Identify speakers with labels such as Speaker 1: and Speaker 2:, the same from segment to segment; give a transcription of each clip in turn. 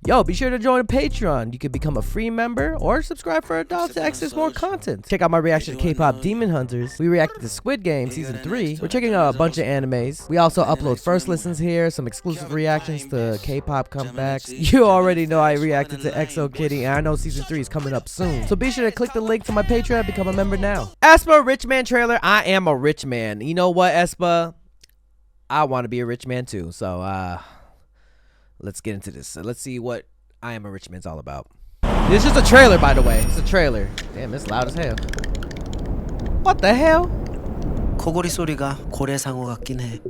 Speaker 1: Yo, be sure to join Patreon. You can become a free member or subscribe for adults to access more content. Check out my reaction to K-pop Demon Hunters. We reacted to Squid Game Season 3. We're checking out a bunch of animes. We also upload first listens here, some exclusive reactions to K-pop comebacks. You already know I reacted to EXO Kitty, and I know Season 3 is coming up soon. So be sure to click the link to my Patreon and become a member now. aespa Rich Man trailer. I am a rich man. You know what, aespa? I want to be a rich man too. So, let's get into this. So let's see what I Am a Rich Man's all about. This is just a trailer, by the way. It's a trailer. Damn, it's loud as hell. What the hell?
Speaker 2: 코골이 소리가 고래상어 같긴 해.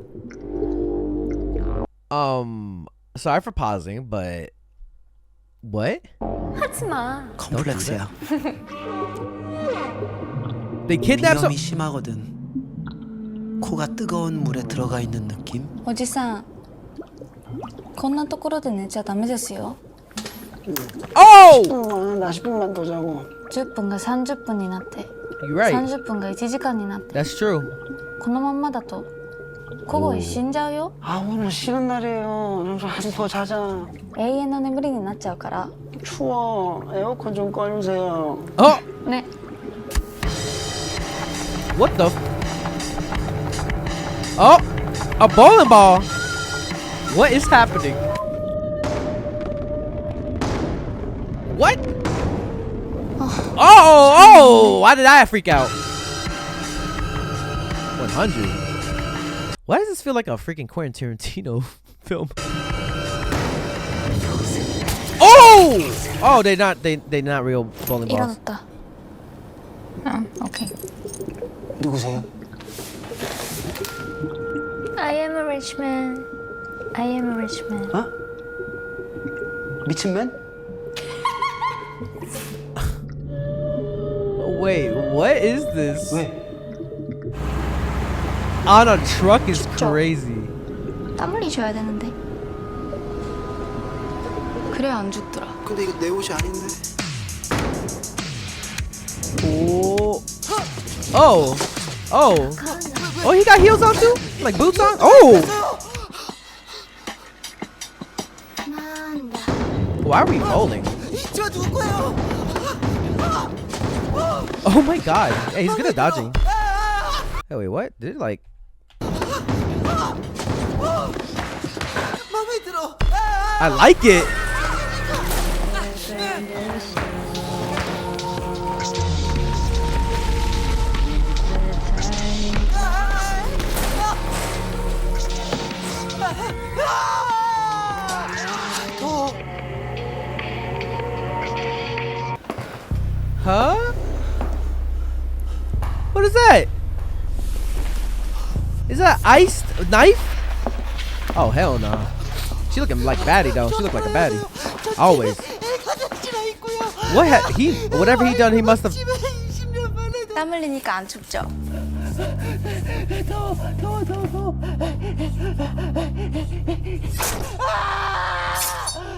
Speaker 1: Sorry for pausing, but what?
Speaker 3: 하지마.
Speaker 2: 컴플렉스야.
Speaker 1: They kidnapped some.
Speaker 2: 위험이 심하거든. 코가 뜨거운 물에 들어가 있는 느낌?
Speaker 3: おじさん、こんなところで寝ちゃダメですよ。
Speaker 1: Oh!
Speaker 4: 나 10분만 더 자고.
Speaker 3: 10分が30分になって、
Speaker 1: You're right.
Speaker 3: 30分が1時間になって、
Speaker 1: That's true.
Speaker 3: このまんまだと午後死んじゃうよ。
Speaker 4: 아 오늘 쉬는 날이에요. 좀 더 자자.
Speaker 3: 永遠の眠りになっちゃうから。
Speaker 4: 추워. 에어컨 좀 꺼주세요.
Speaker 1: Oh!
Speaker 3: ね。
Speaker 1: What the? Oh! A bowling ball! What is happening? What? Oh! Why did I freak out? 100. Why does this feel like a freaking Quentin Tarantino film? Oh! Oh, they not real bowling balls.
Speaker 3: 일어났다. 응, 오케이.
Speaker 4: 누구세요?
Speaker 5: I am a rich man. I am a rich man.
Speaker 4: 어? 미친맨?
Speaker 1: Wait, what is this?
Speaker 4: 왜?
Speaker 1: On a truck is crazy.
Speaker 3: 땀 흘리셔야 되는데. 그래 안 죽더라.
Speaker 2: 근데 이거 내 옷이 아닌데.
Speaker 1: Oh. Oh. Oh. Oh, he got heels on too? Like boots on? Oh! Why are we folding? Oh my god. Hey, he's good at dodging. Hey, wait, what? Did it like... I like it! Huh? What is that? Is that iced knife? Oh hell no. She looking like baddie though. She look like a baddie. Always. What whatever he done, he must have.
Speaker 3: 땀 흘리니까 안 춥죠?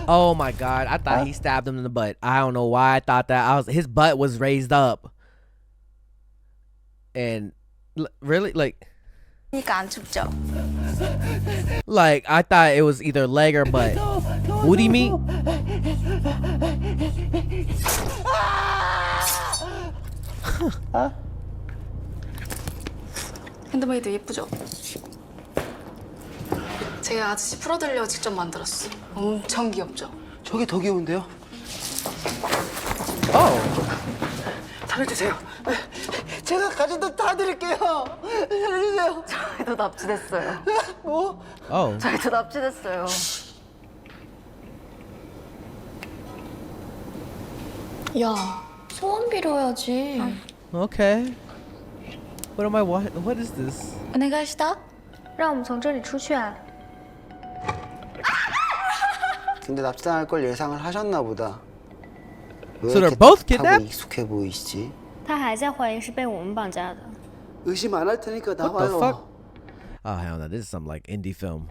Speaker 1: Oh my god, I thought he stabbed him in the butt. I don't know why I thought that. His butt was raised up. And really like
Speaker 3: 안 춥죠?
Speaker 1: like I thought it was either leg or butt. Booty meat?
Speaker 6: 핸드메이드 예쁘죠? 제가 아저씨 풀어드리려고 직접 만들었어. 엄청 귀엽죠?
Speaker 4: 저게 더 귀여운데요?
Speaker 1: Oh.
Speaker 4: 살려주세요. 제가 가진 돈 다 드릴게요. 살려주세요.
Speaker 6: 저희도 납치됐어요.
Speaker 4: 뭐?
Speaker 1: Oh.
Speaker 6: 저희도 납치됐어요.
Speaker 3: 야, 소원 빌어야지.
Speaker 1: Okay. What is this?
Speaker 3: お願いした？
Speaker 5: 让我们从这里出去啊！
Speaker 4: 근데 납치당할 걸 예상을 하셨나 보다. 왜
Speaker 1: So they're
Speaker 4: 이렇게
Speaker 1: both
Speaker 4: 타고
Speaker 1: kidnapped?
Speaker 4: 익숙해 보이시지?
Speaker 5: 他还在怀疑是被我们绑架的。
Speaker 4: 의심 안 할 테니까
Speaker 1: What the
Speaker 4: 나와요.
Speaker 1: fuck? Oh hell no, this is some like indie film.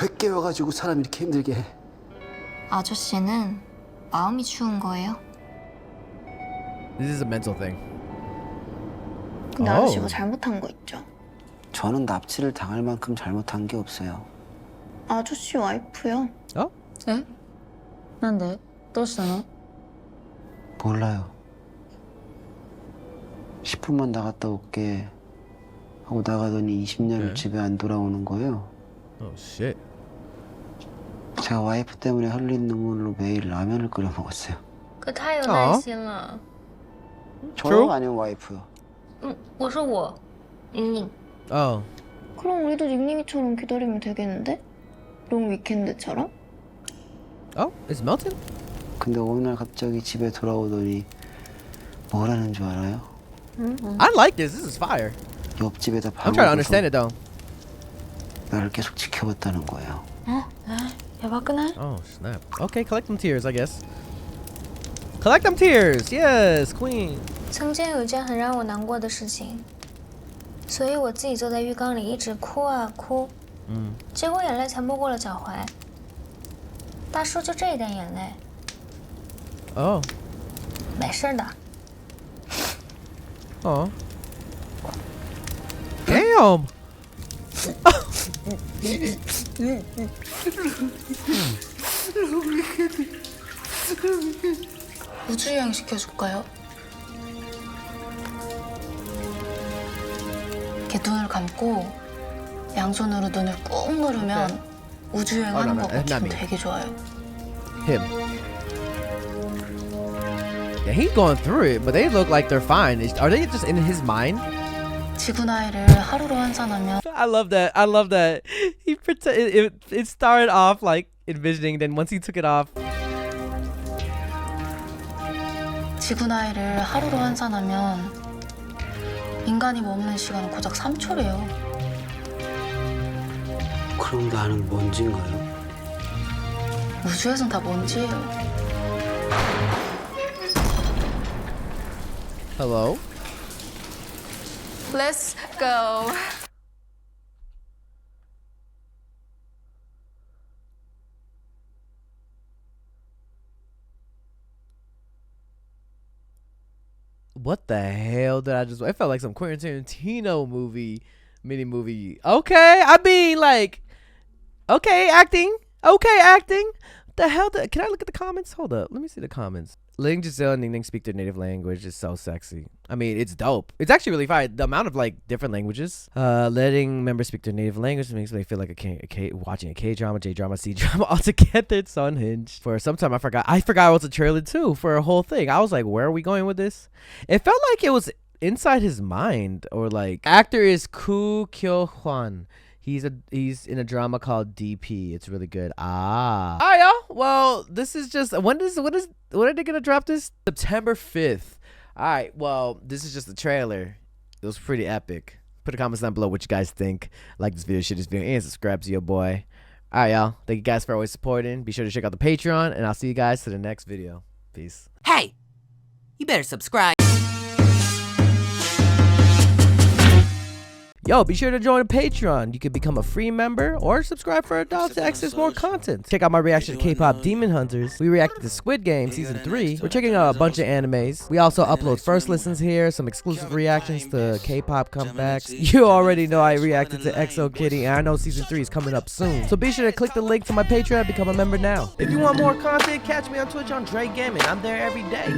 Speaker 4: 왜 깨워가지고 사람 이렇게 힘들게 해?
Speaker 3: 아저씨는 마음이 추운 거예요.
Speaker 1: This is a mental thing.
Speaker 3: 근데 아저씨가 잘못한 거 있죠?
Speaker 4: 저는 납치를 당할 만큼 잘못한 게 없어요.
Speaker 3: 아저씨 와이프요.
Speaker 1: Oh?
Speaker 3: えなんでどうしたの
Speaker 4: 몰라요. 10분만 나갔다 올게 하고 나가더니 20년을
Speaker 1: 네.
Speaker 4: 집에 안 돌아오는 거예요.
Speaker 1: Oh shit.
Speaker 4: 제가 와이프 때문에 흘린 눈물로 매일 라면을 끓여 먹었어요.
Speaker 5: 可太有耐心了。
Speaker 4: 저요? 아니면 와이프요?
Speaker 5: 我说我，宁宁。
Speaker 1: Oh.
Speaker 5: 그럼 우리도 닝닝이처럼 기다리면 되겠는데? 롱 위켄드처럼?
Speaker 1: Oh, it's melting?
Speaker 4: 근데 어느 날 갑자기 집에 돌아오더니 뭐라는 줄 알아요?
Speaker 1: I like this. This is fire.
Speaker 4: 옆집에다
Speaker 1: I'm trying to understand it though.
Speaker 4: 나를 계속 지켜봤다는 거예요.
Speaker 3: やばくない
Speaker 1: Oh snap. Okay, collect them tears, I guess. Collect them tears. Yes, queen.
Speaker 5: 曾经有一件很让我难过的事情，所以我自己坐在浴缸里一直哭啊哭，结果眼泪才没过了脚踝。大叔就这一点眼泪，
Speaker 1: Oh.
Speaker 5: 没事的。
Speaker 1: Oh. Damn.
Speaker 3: 우주여행 시켜줄까요? 이렇게 눈을 감고 양손으로 눈을 꾹 누르면 우주여행 하는 것 같으면 되게 좋아요.
Speaker 1: Him. Yeah, he's going through it, but they look like they're fine. Are they just in his mind?
Speaker 3: 지구 나이를 하루로 환산하면
Speaker 1: I love that. I love that. He it started off like envisioning, then once he took it off.
Speaker 3: 지구 나이를 하루로 환산하면 인간이 머무는 시간은 고작 3초래요.
Speaker 4: 그럼 나는 먼지인가요?
Speaker 3: 우주에선 다 먼지예요.
Speaker 1: Hello?
Speaker 6: Let's go.
Speaker 1: What the hell did I just... It felt like some Quentin Tarantino mini movie. Okay, I mean, like... Okay, acting. Okay, acting. What the hell? Can I look at the comments? Hold up. Let me see the comments. Ling, Giselle, and Ning Ning speak their native language is so sexy. I mean, it's dope. It's actually really fine. The amount of, like, different languages. Letting members speak their native language makes me feel like watching a K-drama, J-drama, C-drama all together. It's so unhinged. For some time, I forgot it was a trailer, too, for a whole thing. I was like, where are we going with this? It felt like it was inside his mind. Or, like, actor is Koo Kyo-hwan. He's in a drama called DP. It's really good. All right, y'all. Well, this is just when are they gonna drop this? September 5th. All right. Well, this is just the trailer. It was pretty epic. Put a comments down below what you guys think. Like this video, share this video, and subscribe to your boy. All right, y'all. Thank you guys for always supporting. Be sure to check out the Patreon, and I'll see you guys to the next video. Peace.
Speaker 7: Hey, you better subscribe.
Speaker 1: Yo, be sure to join the Patreon. You can become a free member or subscribe for adults to access more content. Check out my reaction to K-pop Demon Hunters. We reacted to Squid Game Season 3. We're checking out a bunch of animes. We also upload first listens here, some exclusive reactions to K-pop comebacks. You already know I reacted to EXO Kitty, and I know Season 3 is coming up soon. So be sure to click the link to my Patreon and become a member now. If you want more content, catch me on Twitch on Jrekml. I'm there every day.